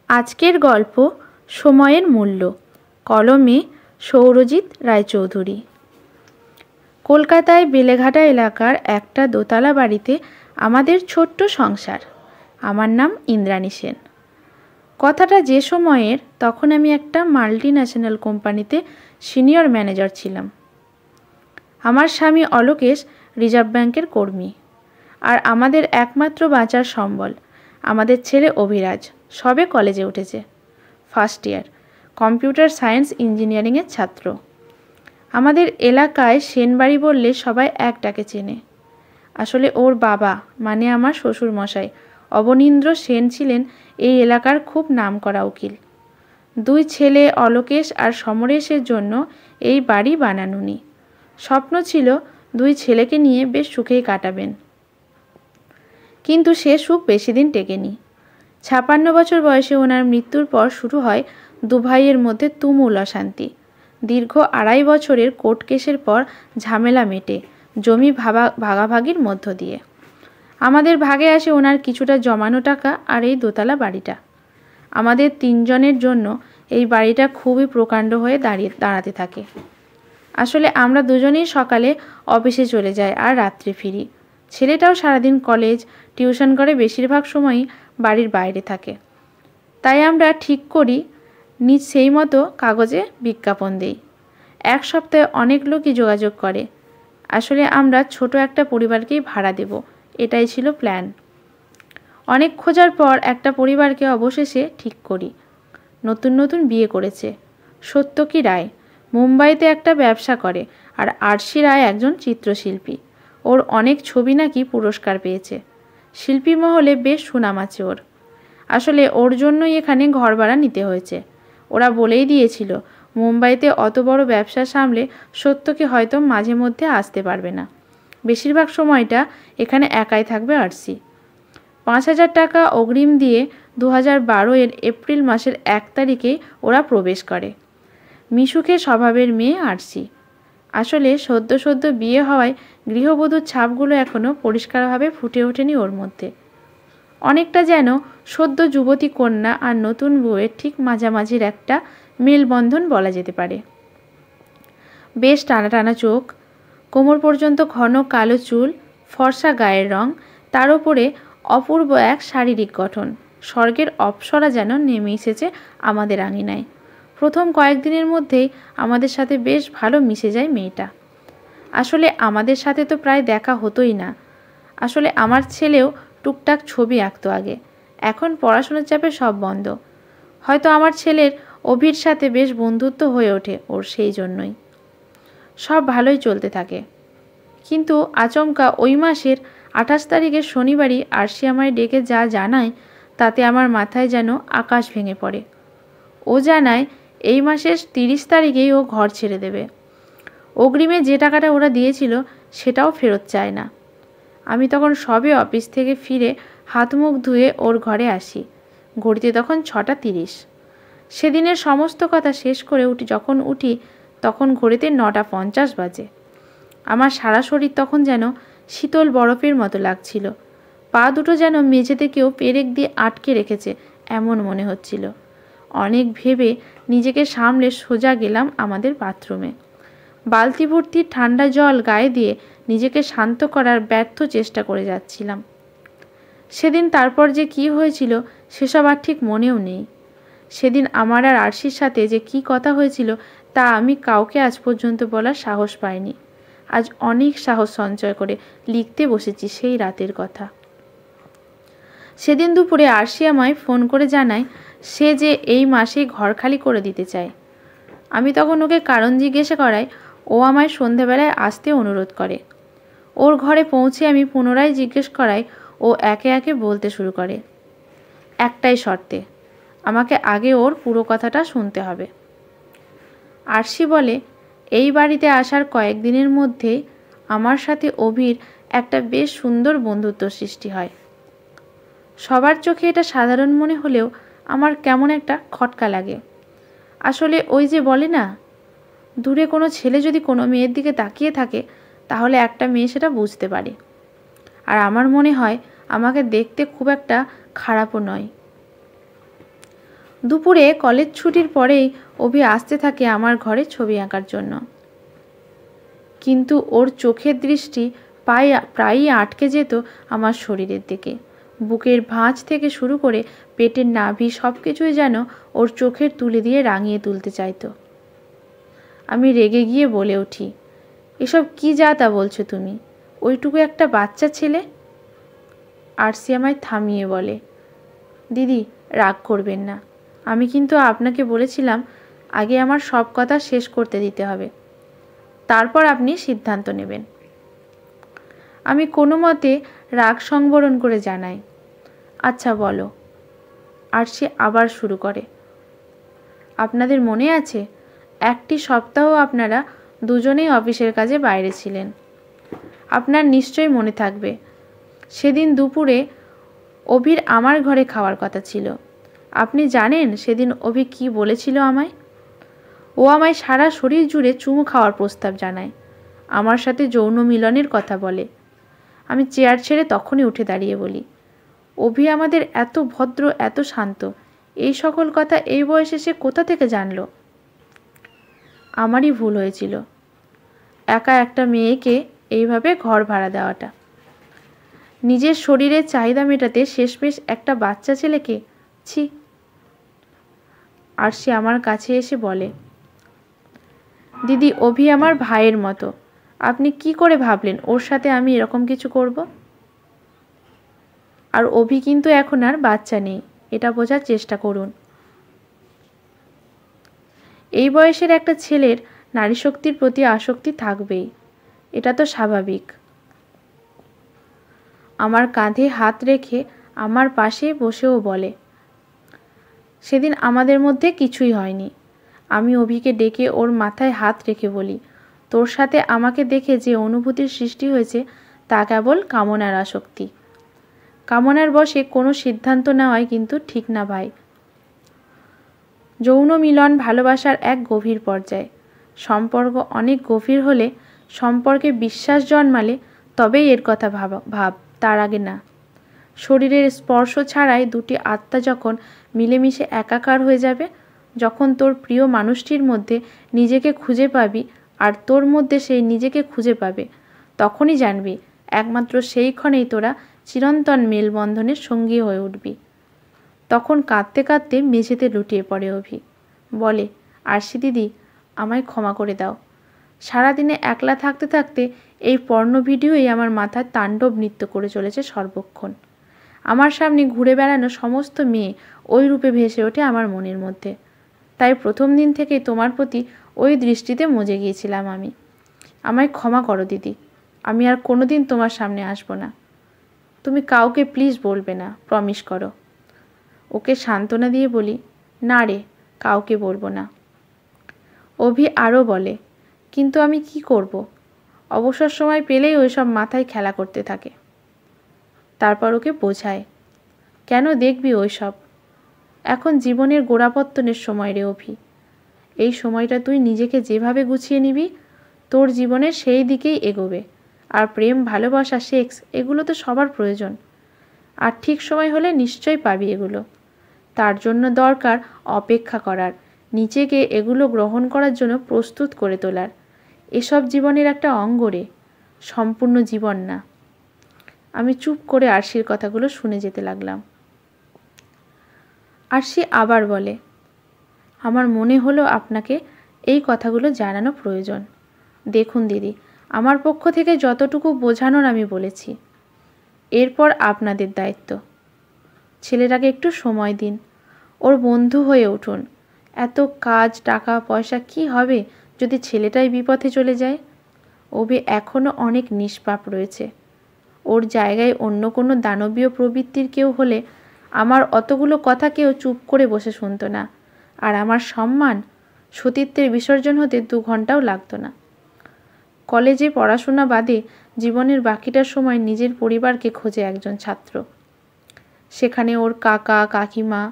আজকের গল্প সময়ের মূল্য, কলমে সৌরজিৎ রায়চৌধুরী। কলকাতায় বেলেঘাটা এলাকার একটা দোতলা বাড়িতে আমাদের ছোট্ট সংসার। আমার নাম ইন্দ্রাণী সেন। কথাটা যে সময়ের, তখন আমি একটা মাল্টিন্যাশনাল কোম্পানিতে সিনিয়র ম্যানেজার ছিলাম। আমার স্বামী অলোকেশ রিজার্ভ ব্যাংকের কর্মী, আর আমাদের একমাত্র বাঁচার সম্বল আমাদের ছেলে অভিরাজ, সবে কলেজে উঠেছে, ফার্স্ট ইয়ার, কম্পিউটার সায়েন্স ইঞ্জিনিয়ারিংয়ের ছাত্র। আমাদের এলাকায় সেনবাড়ি বললে সবাই এক ডাকে চেনে। আসলে ওর বাবা মানে আমার শ্বশুরমশাই অবনীন্দ্র সেন ছিলেন এই এলাকার খুব নামকরা উকিল। দুই ছেলে অলোকেশ আর সমরেশের জন্য এই বাড়ি বানানুনি। স্বপ্ন ছিল দুই ছেলেকে নিয়ে বেশ সুখেই কাটাবেন, কিন্তু সে সুখ বেশি দিন টেকেনি। 56 বছর বয়সে ওনার মৃত্যুর পর শুরু হয় দু ভাইয়ের মধ্যে তুমুল অশান্তি। দীর্ঘ 2.5 বছরের কোর্ট কেসের পর ঝামেলা মেটে জমি ভাগাভাগির মধ্য দিয়ে আমাদের ভাগে আসে ওনার কিছুটা জমানো টাকা আর এই দোতলা বাড়িটা। আমাদের 3 জনের জন্য এই বাড়িটা খুবই প্রকাণ্ড হয়ে দাঁড়াতে থাকে। আসলে আমরা দুজনেই সকালে অফিসে চলে যাই আর রাত্রে ফিরি। ছেলেটাও সারাদিন কলেজ টিউশন করে বেশিরভাগ সময়ই বাড়ির বাইরে থাকে। তাই আমরা ঠিক করি সেই মতো কাগজে বিজ্ঞাপন দেই। এক সপ্তাহে অনেক লোকই যোগাযোগ করে। আসলে আমরা ছোট একটা পরিবারকেই ভাড়া দেব, এটাই ছিল প্ল্যান। অনেক খোঁজার পর একটা পরিবারকে অবশেষে ঠিক করি। নতুন বিয়ে করেছে। সত্যকী রায় মুম্বাইতে একটা ব্যবসা করে, আর আরশি রায় একজন চিত্রশিল্পী। ওর অনেক ছবি নাকি পুরস্কার পেয়েছে। শিল্পী মহলে বেশ সুনাম আছে ওর। আসলে ওর জন্যই এখানে ঘর ভাড়া নিতে হয়েছে। ওরা বলেই দিয়েছিল মুম্বাইতে অত বড় ব্যবসা সামলে সত্যকে হয়তো মাঝে মধ্যে আসতে পারবে না। বেশিরভাগ সময়টা এখানে একাই থাকবে আরশি। 5,000 টাকা অগ্রিম দিয়ে 2012 এপ্রিল মাসের 1 তারিখে ওরা প্রবেশ করে। মিশুকে স্বভাবের মেয়ে আরশি। আসলে সদ্য বিয়ে হওয়ায় গৃহবধূর ছাপগুলো এখনও পরিষ্কারভাবে ফুটে ওঠেনি ওর মধ্যে। অনেকটা যেন সদ্য যুবতী কন্যা আর নতুন বউয়ের ঠিক মাঝামাঝির একটা মেলবন্ধন বলা যেতে পারে। বেশ টানা চোখ, কোমর পর্যন্ত ঘন কালো চুল, ফর্সা গায়ের রং, তার ওপরে অপূর্ব এক শারীরিক গঠন। স্বর্গের অপ্সরা যেন নেমে এসেছে আমাদের আঙিনায়। প্রথম কয়েকদিনের মধ্যেই আমাদের সাথে বেশ ভালো মিশে যায় মেয়েটা। আসলে আমাদের সাথে তো প্রায় দেখা হতোই না। আসলে আমার ছেলেও টুকটাক ছবি আঁকতো আগে, এখন পড়াশোনার চাপে সব বন্ধ। হয়তো আমার ছেলের অভির সাথে বেশ বন্ধুত্ব হয়ে ওঠে ওর, সেই জন্যই সব ভালোই চলতে থাকে। কিন্তু আচমকা ওই মাসের 28 তারিখের শনিবারই আরশি আমায় ডেকে যা জানায়, তাতে আমার মাথায় যেন আকাশ ভেঙে পড়ে। ও জানায় এই মাসের 30 তারিখেই ও ঘর ছেড়ে দেবে। অগ্রিমে যে টাকাটা ওরা দিয়েছিল সেটাও ফেরত চায় না। আমি তখন সবে অফিস থেকে ফিরে হাত মুখ ধুয়ে ওর ঘরে আসি। ঘড়িতে তখন 6:30। সেদিনের সমস্ত কথা শেষ করে যখন উঠি তখন ঘড়িতে 9:50 বাজে। আমার সারা শরীর তখন যেন শীতল বরফের মতো লাগছিল। পা দুটো যেন মেঝেতে কেউ পেরেক দিয়ে আটকে রেখেছে এমন মনে হচ্ছিল। অনেক ভেবে নিজেকে সামলে সোজা গেলাম আমাদের বাথরুমে। বালতি ভর্তি ঠান্ডা জল গায়ে দিয়ে নিজেকে শান্ত করার ব্যর্থ চেষ্টা করে যাচ্ছিলাম। সেদিন তারপর যে কি হয়েছিল সেসব আর ঠিক মনেও নেই। সেদিন আমার আর আরশির সাথে যে কি কথা হয়েছিল তা আমি কাউকে আজ পর্যন্ত বলার সাহস পাইনি। আজ অনেক সাহস সঞ্চয় করে লিখতে বসেছি সেই রাতের কথা। সেদিন দুপুরে আরশি আমায় ফোন করে জানায় সে যে এই মাসেই ঘর খালি করে দিতে চায়। আমি তখন ওকে কারণ জিজ্ঞাসা করায় ও আমায় সন্ধেবেলায় আসতে অনুরোধ করে। ওর ঘরে পৌঁছে আমি পুনরায় জিজ্ঞেস করায় ও একে একে বলতে শুরু করে। একটাই শর্তে, আমাকে আগে ওর পুরো কথাটা শুনতে হবে। আরশি বলে এই বাড়িতে আসার কয়েকদিনের মধ্যেই আমার সাথে অভির একটা বেশ সুন্দর বন্ধুত্ব সৃষ্টি হয়। সবার চোখে এটা সাধারণ মনে হলেও আমার কেমন একটা খটকা লাগে। আসলে ওই যে বলে না, দূরে কোনো ছেলে যদি কোনো মেয়ের দিকে তাকিয়ে থাকে তাহলে একটা মেয়ে সেটা বুঝতে পারে। আর আমার মনে হয় আমাকে দেখতে খুব একটা খারাপও নয়। দুপুরে কলেজ ছুটির পরেই অভি আসতে থাকে আমার ঘরে ছবি আঁকার জন্য, কিন্তু ওর চোখের দৃষ্টি প্রায়ই আটকে যেত আমার শরীরের দিকে। বুকের ভাঁজ থেকে শুরু করে পেটের নাভি সব কিছুই যেন ওর চোখের তুলে দিয়ে রাঙিয়ে তুলতে চাইতো। আমি রেগে গিয়ে বলে উঠি, এসব কি যা তা বলছো তুমি? ওইটুকু একটা বাচ্চা ছেলে। আরসি আমায় থামিয়ে বলে, দিদি রাগ করবেন না, আমি কিন্তু আপনাকে বলেছিলাম আগে আমার সব কথা শেষ করতে দিতে হবে, তারপর আপনি সিদ্ধান্ত নেবেন। আমি কোনো মতে রাগ সংবরণ করে জানাই, আচ্ছা বলো। আরসি আবার শুরু করে, আপনাদের মনে আছে একটি সপ্তাহ আপনারা দুজনেই অফিসের কাজে বাইরে ছিলেন? আপনার নিশ্চয়ই মনে থাকবে সেদিন দুপুরে অভির আমার ঘরে খাওয়ার কথা ছিল। আপনি জানেন সেদিন অভি কি বলেছিল আমায়? ও আমায় সারা শরীর জুড়ে চুমু খাওয়ার প্রস্তাব জানায়, আমার সাথে যৌন মিলনের কথা বলে। আমি চেয়ার ছেড়ে তখনই উঠে দাঁড়িয়ে বলি, অভি আমাদের এত ভদ্র, এত শান্ত, এই সকল কথা এই বয়সে সে কোথা থেকে জানলো? আমারই ভুল হয়েছিল একা একটা মেয়েকে এইভাবে ঘর ভাড়া দেওয়াটা, নিজের শরীরের চাহিদা মেটাতে শেষমেশ একটা বাচ্চা ছেলেকে। ছি। আর সে আমার কাছে এসে বলে, দিদি অভি আমার ভাইয়ের মতো, আপনি কি করে ভাবলেন ওর সাথে আমি এরকম কিছু করব? আর অভি কিন্তু এখন আর বাচ্চা নেই, এটা বোঝার চেষ্টা করুন। এই বয়সের একটা ছেলের নারী শক্তির প্রতি আসক্তি থাকবেই, এটা তো স্বাভাবিক। আমার কাঁধে হাত রেখে আমার পাশে বসেও বলে, সেদিন আমাদের মধ্যে কিছুই হয়নি। আমি অভিকে ডেকে ওর মাথায় হাত রেখে বলি, তোর সাথে আমাকে দেখে যে অনুভূতির সৃষ্টি হয়েছে তা কেবল কামনার আসক্তি। কামনার বশে কোনো সিদ্ধান্ত নেওয়াই কিন্তু ঠিক না ভাই। যৌন মিলন ভালোবাসার এক গভীর পর্যায়। সম্পর্ক অনেক গভীর হলে, সম্পর্কে বিশ্বাস জন্মালে তবেই এর কথা ভাব, তার আগে না। শরীরের স্পর্শ ছাড়াই দুটি আত্মা যখন মিলেমিশে একাকার হয়ে যাবে, যখন তোর প্রিয় মানুষটির মধ্যে নিজেকে খুঁজে পাবি আর তোর মধ্যে সেই নিজেকে খুঁজে পাবে, তখনই জানবি একমাত্র সেই ক্ষণেই তোরা চিরন্তন মেলবন্ধনের সঙ্গী হয়ে উঠবি। তখন কাঁদতে কাঁদতে মেঝেতে লুটিয়ে পড়ে অভি, বলে, আরশি দিদি আমায় ক্ষমা করে দাও। সারাদিনে একলা থাকতে থাকতে এই পর্ণ ভিডিওই আমার মাথায় তাণ্ডব নৃত্য করে চলেছে সর্বক্ষণ। আমার সামনে ঘুরে বেড়ানো সমস্ত মেয়ে ওই রূপে ভেসে ওঠে আমার মনের মধ্যে। তাই প্রথম দিন থেকেই তোমার প্রতি ওই দৃষ্টিতে মজে গিয়েছিলাম আমি। আমায় ক্ষমা করো দিদি, আমি আর কোনোদিন তোমার সামনে আসবো না। তুমি কাউকে প্লিজ বলবে না, প্রমিস করো। ওকে সান্ত্বনা দিয়ে বলি, না রে, কাউকে বলবো না। অভি আরও বলে, কিন্তু আমি কি করব? অবসর সময় পেলেই ওইসব মাথায় খেলা করতে থাকে। তারপর ওকে বোঝায়, কেন দেখবি ওইসব? এখন জীবনের গোড়াপত্তনের সময় রে অভি। এই সময়টা তুই নিজেকে যেভাবে গুছিয়ে নিবি, তোর জীবনের সেই দিকেই এগোবে। আর প্রেম, ভালোবাসা, সেক্স এগুলো তো সবার প্রয়োজন, আর ঠিক সময় হলে নিশ্চয়ই পাবি এগুলো। তার জন্য দরকার অপেক্ষা করার, নিজেকে এগুলো গ্রহণ করার জন্য প্রস্তুত করে তোলার। এসব জীবনের একটা অঙ্গ রে, সম্পূর্ণ জীবন না। আমি চুপ করে আরশির কথাগুলো শুনে যেতে লাগলাম। আরশি আবার বলে, আমার মনে হলো আপনাকে এই কথাগুলো জানানো প্রয়োজন। দেখুন দিদি, আমার পক্ষ থেকে যতটুকু বোঝানোর আমি বলেছি। এরপর আপনাদের দায়িত্ব। ছেলেটাকে একটু সময় দিন, ওর বন্ধু হয়ে উঠুন। এত কাজ, টাকা পয়সা কি হবে যদি ছেলেটাই বিপথে চলে যায়? ওবে এখনও অনেক নিষ্পাপ রয়েছে। ওর জায়গায় অন্য কোনো দানবীয় প্রবৃত্তির কেউ হলে আমার অতগুলো কথা কেউ চুপ করে বসে শুনত না, আর আমার সম্মান, সতীত্বের বিসর্জন হতে 2 ঘন্টাও লাগতো না। কলেজে পড়াশোনা বাদে জীবনের বাকিটা সময় নিজের পরিবারকে খোঁজে একজন ছাত্র। সেখানে ওর কাকা, কাকিমা,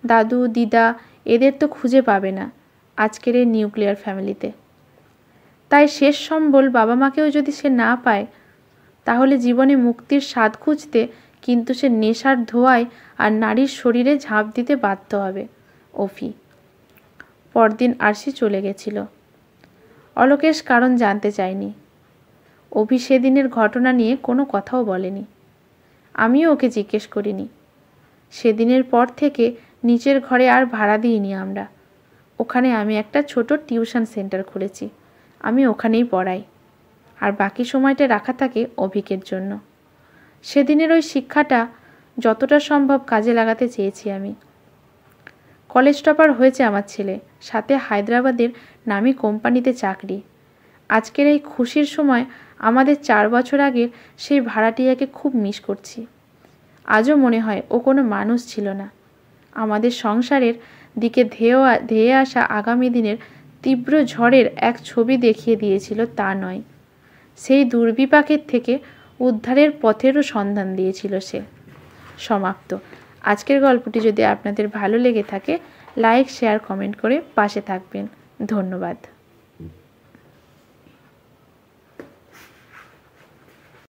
দাদু, দিদা এদের তো খুঁজে পাবে না আজকের এই নিউক্লিয়ার ফ্যামিলিতে। তাই শেষ সম্বল বাবা মাকেও যদি সে না পায়, তাহলে জীবনে মুক্তির স্বাদ খুঁজতে কিন্তু সে নেশার ধোঁয়ায় আর নারীর শরীরে ঝাঁপ দিতে বাধ্য হবে। অভি। পরদিন আরশি চলে গেছিল। অলোকেশ কারণ জানতে চায়নি। অভি সেদিনের ঘটনা নিয়ে কোনো কথাও বলেনি। আমিও ওকে জিজ্ঞেস করিনি। সেদিনের পর থেকে নিচের ঘরে আর ভাড়া দিইনি আমরা। ওখানে আমি একটা ছোট টিউশন সেন্টার খুলেছি। আমি ওখানেই পড়াই, আর বাকি সময়টা রাখা থাকে অভিকের জন্য। সেদিনের ওই শিক্ষাটা যতটা সম্ভব কাজে লাগাতে চেয়েছি আমি। কলেজ টপার হয়েছে আমার ছেলে, সাথে হায়দ্রাবাদের নামি কোম্পানিতে চাকরি। আজকের এই খুশির সময় আমাদের 4 বছর আগের সেই ভাড়াটিয়াকে খুব মিস করছি। আজও মনে হয় ও কোনো মানুষ ছিল না। আমাদের সংসারের দিকে ধেয়ে আসা আগামী দিনের তীব্র ঝড়ের এক ছবি দেখিয়ে দিয়েছিল তা নয়, সেই দুর্বিপাকের থেকে উদ্ধারের পথেরও সন্ধান দিয়েছিল সে। সমাপ্ত। আজকের গল্পটি যদি আপনাদের ভালো লেগে থাকে, লাইক, শেয়ার, কমেন্ট করে পাশে থাকবেন। ধন্যবাদ।